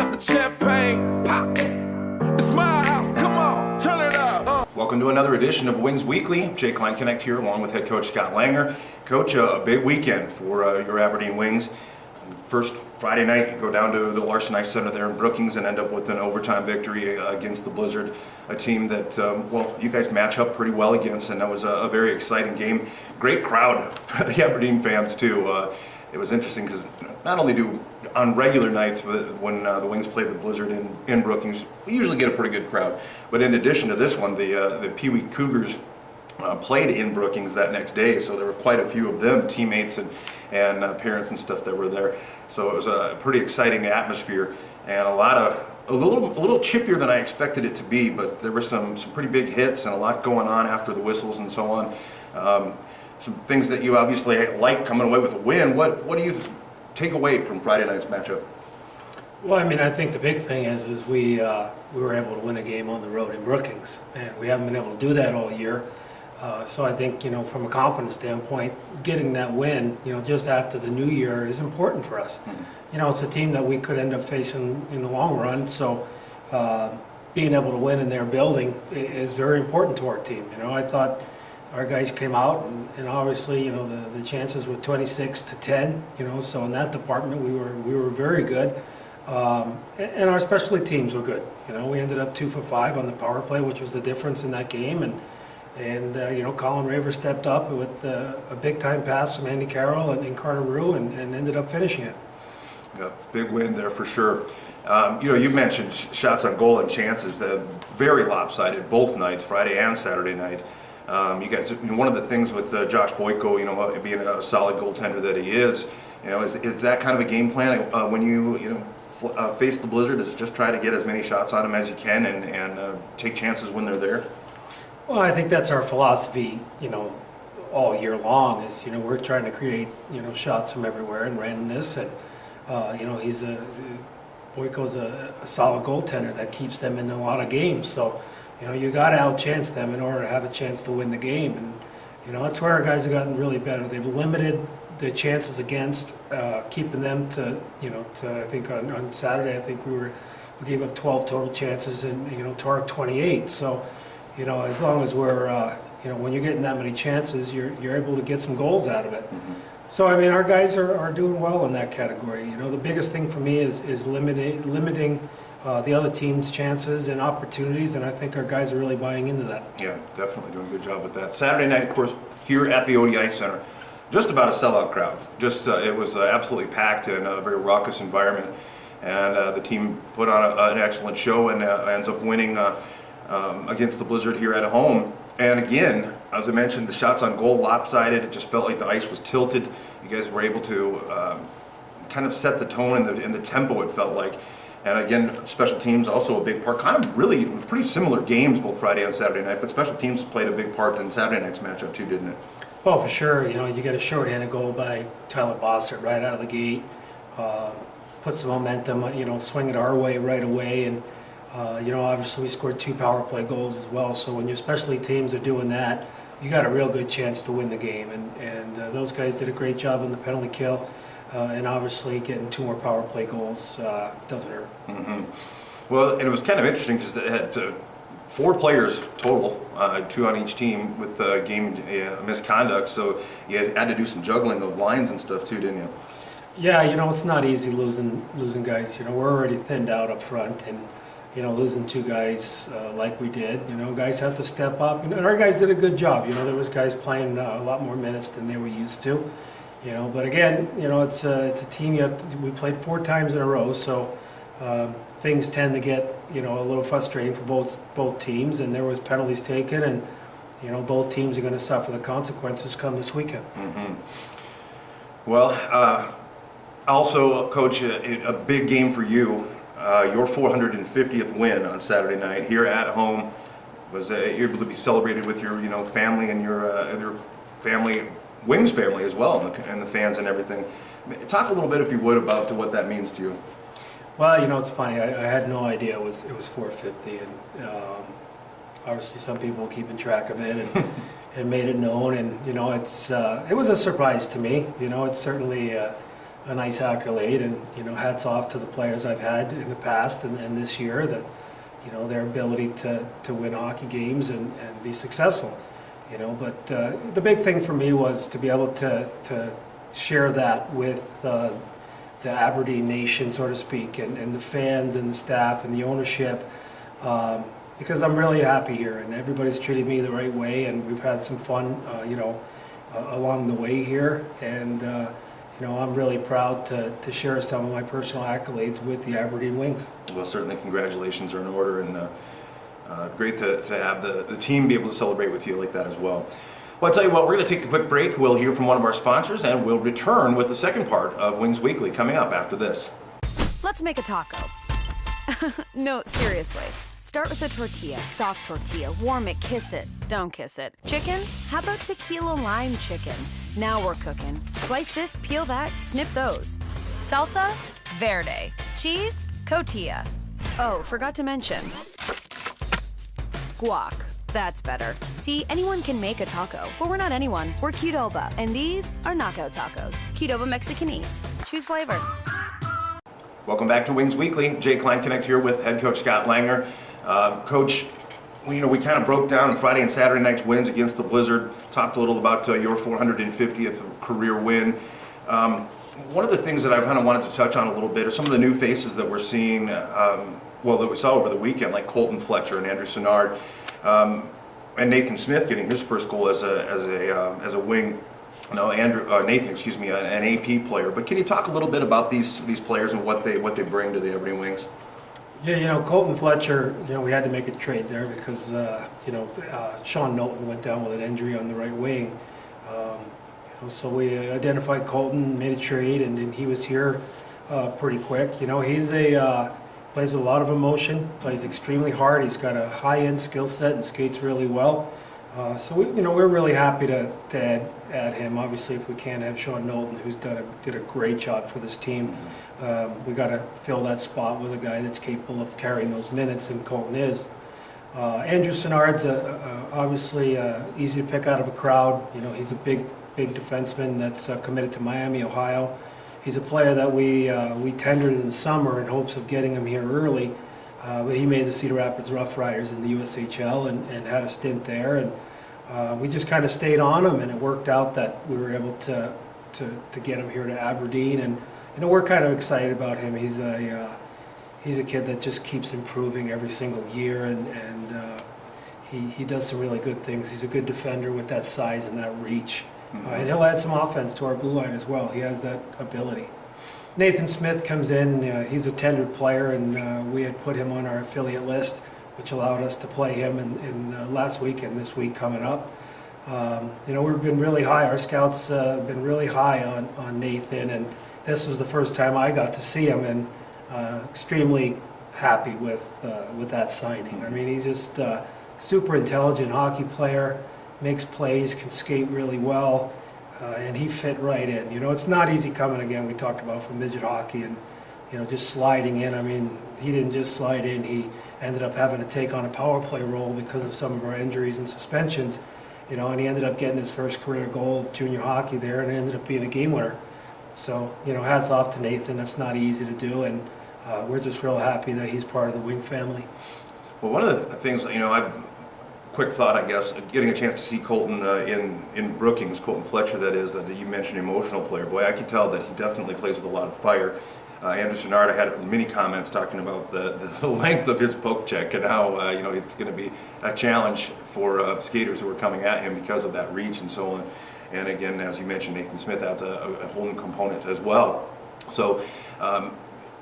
up the champagne, pop. It's my house, come on, turn it up. Welcome to another edition of Wings Weekly. Jay Klein Connect here, along with head coach Scott Langer. Coach, a big weekend for your Aberdeen Wings. First Friday night, you go down to the Larson Ice Center there in Brookings and end up with an overtime victory against the Blizzard, a team that, you guys match up pretty well against, and that was a very exciting game. Great crowd for the Aberdeen fans, too. It was interesting because not only do on regular nights, but when the Wings played the Blizzard in Brookings, we usually get a pretty good crowd. But in addition to this one, the Pee Wee Cougars played in Brookings that next day, so there were quite a few of them, teammates and parents and stuff that were there. So it was a pretty exciting atmosphere and a little chippier than I expected it to be. But there were some pretty big hits and a lot going on after the whistles and so on. Some things that you obviously like coming away with a win. What do you take away from Friday night's matchup? Well, I mean, I think the big thing is we were able to win a game on the road in Brookings, and we haven't been able to do that all year. So I think, from a confidence standpoint, getting that win, just after the new year is important for us. Mm-hmm. It's a team that we could end up facing in the long run, so being able to win in their building is very important to our team. I thought our guys came out, and obviously, the chances were 26-10. So in that department, we were very good, and our specialty teams were good. We ended up 2 for 5 on the power play, which was the difference in that game, and Colin Raver stepped up with a big time pass from Andy Carroll and Carter Rue, and ended up finishing it. Yeah, big win there for sure. You've mentioned shots on goal and chances, very lopsided both nights, Friday and Saturday night. You guys, one of the things with Josh Boyko, being a solid goaltender that he is that kind of a game plan when you face the Blizzard, is just try to get as many shots on them as you can and take chances when they're there? Well, I think that's our philosophy, all year long is, we're trying to create, shots from everywhere and randomness, and, Boyko's a solid goaltender that keeps them in a lot of games, so, you got to outchance them in order to have a chance to win the game, and, that's where our guys have gotten really better. They've limited the chances against, keeping them to, I think on Saturday, I think we gave up 12 total chances and, to our 28, so, as long as we're, when you're getting that many chances, you're able to get some goals out of it. Mm-hmm. So, I mean, our guys are doing well in that category. The biggest thing for me is limiting the other team's chances and opportunities, and I think our guys are really buying into that. Yeah, definitely doing a good job with that. Saturday night, of course, here at the ODI Center, just about a sellout crowd. It was absolutely packed in a very raucous environment, and the team put on an excellent show and ends up winning against the Blizzard here at home. And again, as I mentioned, the shots on goal lopsided. It just felt like the ice was tilted. You guys were able to kind of set the tone and the tempo, it felt like. And again, special teams also a big part. Kind of really pretty similar games both Friday and Saturday night, but special teams played a big part in Saturday night's matchup too, didn't it? Well, for sure. You get a shorthanded goal by Tyler Bossert right out of the gate. Puts the momentum, swing it our way right away, and obviously we scored 2 power play goals as well. So when your specialty teams are doing that, you got a real good chance to win the game. And those guys did a great job on the penalty kill. And obviously getting 2 more power play goals doesn't hurt. Mm-hmm. Well, and it was kind of interesting because they had 4 players total, 2 on each team with game misconduct. So you had to do some juggling of lines and stuff too, didn't you? Yeah, it's not easy losing guys. We're already thinned out up front, and losing 2 guys like we did, guys have to step up. And our guys did a good job. There was guys playing a lot more minutes than they were used to. But again, it's a team. We played 4 times in a row, so things tend to get a little frustrating for both teams. And there was penalties taken, and both teams are going to suffer the consequences come this weekend. Mm-hmm. Well, also, Coach, a big game for you. Your 450th win on Saturday night here at home was able to be celebrated with your family and your family, Wings family as well, and the fans and everything. Talk a little bit, if you would, about what that means to you. Well, it's funny. I had no idea it was 450, and obviously some people were keeping track of it and made it known, and it was a surprise to me. It's certainly a nice accolade, and hats off to the players I've had in the past and this year, that their ability to win hockey games and be successful. But the big thing for me was to be able to share that with the Aberdeen nation, so to speak, and the fans and the staff and the ownership, because I'm really happy here and everybody's treated me the right way, and we've had some fun along the way here, and I'm really proud to share some of my personal accolades with the Aberdeen Wings. Well, certainly congratulations are in order, and great to have the team be able to celebrate with you like that as well. Well, I'll tell you what, we're going to take a quick break. We'll hear from one of our sponsors, and we'll return with the second part of Wings Weekly coming up after this. Let's make a taco. No, seriously. Start with a tortilla, soft tortilla, warm it, kiss it, don't kiss it. Chicken? How about tequila lime chicken? Now we're cooking. Slice this, peel that, snip those. Salsa? Verde. Cheese? Cotija. Oh, forgot to mention. Guac. That's better. See, anyone can make a taco, but we're not anyone. We're Qdoba, and these are knockout tacos. Qdoba Mexican Eats. Choose flavor. Welcome back to Wings Weekly. Jay Klein Connect here with head coach Scott Langer. Coach, we kind of broke down Friday and Saturday night's wins against the Blizzard. Talked a little about your 450th career win. One of the things that I kind of wanted to touch on a little bit are some of the new faces that we're seeing, that we saw over the weekend, like Colton Fletcher and Andrew Senard, and Nathan Smith getting his first goal as a wing. No, Nathan, an AP player. But can you talk a little bit about these players and what they bring to the Aberdeen Wings? Yeah, Colton Fletcher, we had to make a trade there because, Sean Knowlton went down with an injury on the right wing. So we identified Colton, made a trade, and then he was here pretty quick. He's plays with a lot of emotion, plays extremely hard. He's got a high-end skill set and skates really well. So we're really happy to add him. Obviously, if we can't have Sean Knowlton, who's did a great job for this team, we got to fill that spot with a guy that's capable of carrying those minutes, and Colton is. Andrew Senard's obviously easy to pick out of a crowd. He's a big defenseman that's committed to Miami, Ohio. He's a player that we tendered in the summer in hopes of getting him here early. But he made the Cedar Rapids Rough Riders in the USHL and had a stint there, and we just kind of stayed on him, and it worked out that we were able to get him here to Aberdeen, and we're kind of excited about him. He's a kid that just keeps improving every single year, and he does some really good things. He's a good defender with that size and that reach, and he'll add some offense to our blue line as well. He has that ability. Nathan Smith comes in. He's a tendered player, and we had put him on our affiliate list, which allowed us to play him in last week and this week coming up. We've been really high. Our scouts have been really high on Nathan, and this was the first time I got to see him, and extremely happy with that signing. I mean, he's just a super intelligent hockey player, makes plays, can skate really well. And he fit right in. It's not easy coming, again, we talked about, from midget hockey and, just sliding in. I mean, he didn't just slide in. He ended up having to take on a power play role because of some of our injuries and suspensions, and he ended up getting his first career goal, junior hockey there, and ended up being a game winner. So, hats off to Nathan. That's not easy to do, and we're just real happy that he's part of the Wing family. Well, one of the things, quick thought, I guess, getting a chance to see Colton in Brookings, Colton Fletcher, that is, that you mentioned, emotional player. Boy, I can tell that he definitely plays with a lot of fire. Andrew Senard, I had many comments talking about the length of his poke check and how it's going to be a challenge for skaters who are coming at him because of that reach and so on. And again, as you mentioned, Nathan Smith adds a whole new component as well. So.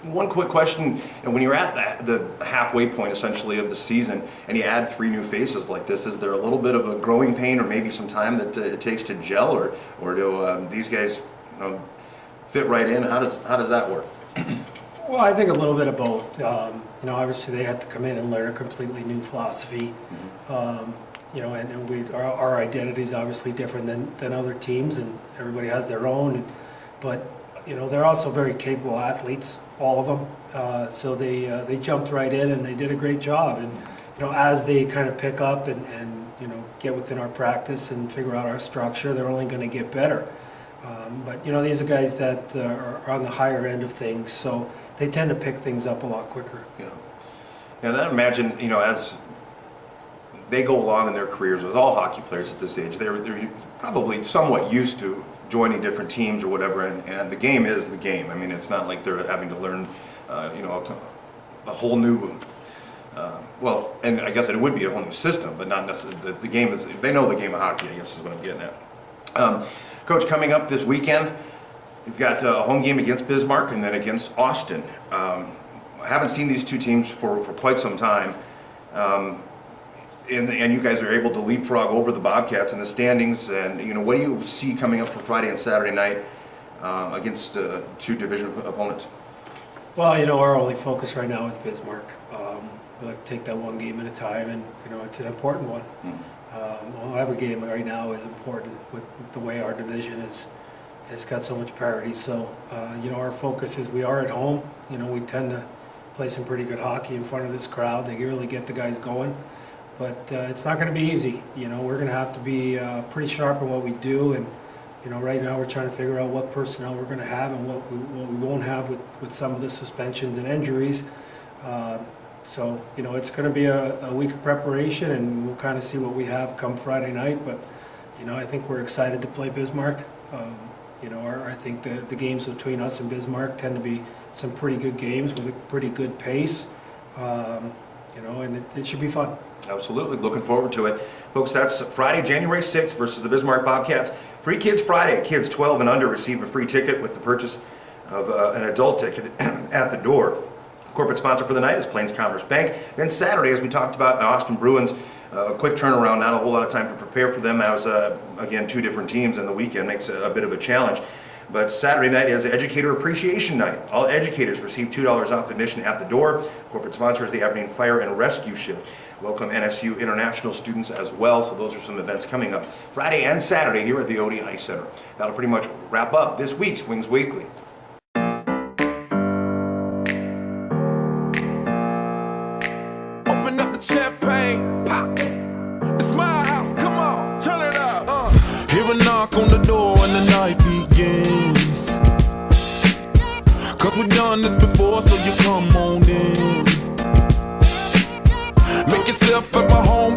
One quick question, and when you're at the halfway point essentially of the season and you add 3 new faces like this, is there a little bit of a growing pain or maybe some time that it takes to gel, or do these guys fit right in? How does that work? Well, I think a little bit of both. Obviously they have to come in and learn a completely new philosophy. And our identity is obviously different than other teams, and everybody has their own, but they're also very capable athletes, all of them. So they jumped right in and they did a great job. And as they kind of pick up and get within our practice and figure out our structure, they're only going to get better. But, these are guys that are on the higher end of things, so they tend to pick things up a lot quicker. Yeah. And I imagine, as they go along in their careers, as all hockey players at this age, they're probably somewhat used to joining different teams or whatever, and the game is the game. I mean, it's not like they're having to learn, a whole new, well, and I guess it would be a whole new system, but not necessarily, the game is, they know the game of hockey, I guess is what I'm getting at. Coach, coming up this weekend, you've got a home game against Bismarck and then against Austin. I haven't seen these two teams for quite some time. And you guys are able to leapfrog over the Bobcats in the standings. And, what do you see coming up for Friday and Saturday night against two division opponents? Well, our only focus right now is Bismarck. We like to take that one game at a time, and, it's an important one. Well, every game right now is important with the way our division has got so much parity. So, our focus is we are at home. We tend to play some pretty good hockey in front of this crowd. They really get the guys going. But it's not going to be easy. We're going to have to be pretty sharp in what we do. And, right now we're trying to figure out what personnel we're going to have and what we won't have with some of the suspensions and injuries. So, it's going to be a week of preparation, and we'll kind of see what we have come Friday night. But, I think we're excited to play Bismarck. I think the games between us and Bismarck tend to be some pretty good games with a pretty good pace. And it should be fun. Absolutely. Looking forward to it. Folks, that's Friday, January 6th versus the Bismarck Bobcats. Free Kids Friday. Kids 12 and under receive a free ticket with the purchase of an adult ticket at the door. Corporate sponsor for the night is Plains Commerce Bank. Then Saturday, as we talked about, Austin Bruins, a quick turnaround, not a whole lot of time to prepare for them as, again, two different teams, and the weekend makes a bit of a challenge. But Saturday night is Educator Appreciation Night. All educators receive $2 off admission at the door. Corporate sponsor is the Aberdeen Fire and Rescue Shift. Welcome NSU international students as well. So those are some events coming up Friday and Saturday here at the Odie Ice Center. That'll pretty much wrap up this week's Wings Weekly. Open up the champagne, pop. It's my house, come on, turn it up. Hear a knock on the door and the night begins. Cause we've done this before, so you come on in. Make yourself at my home.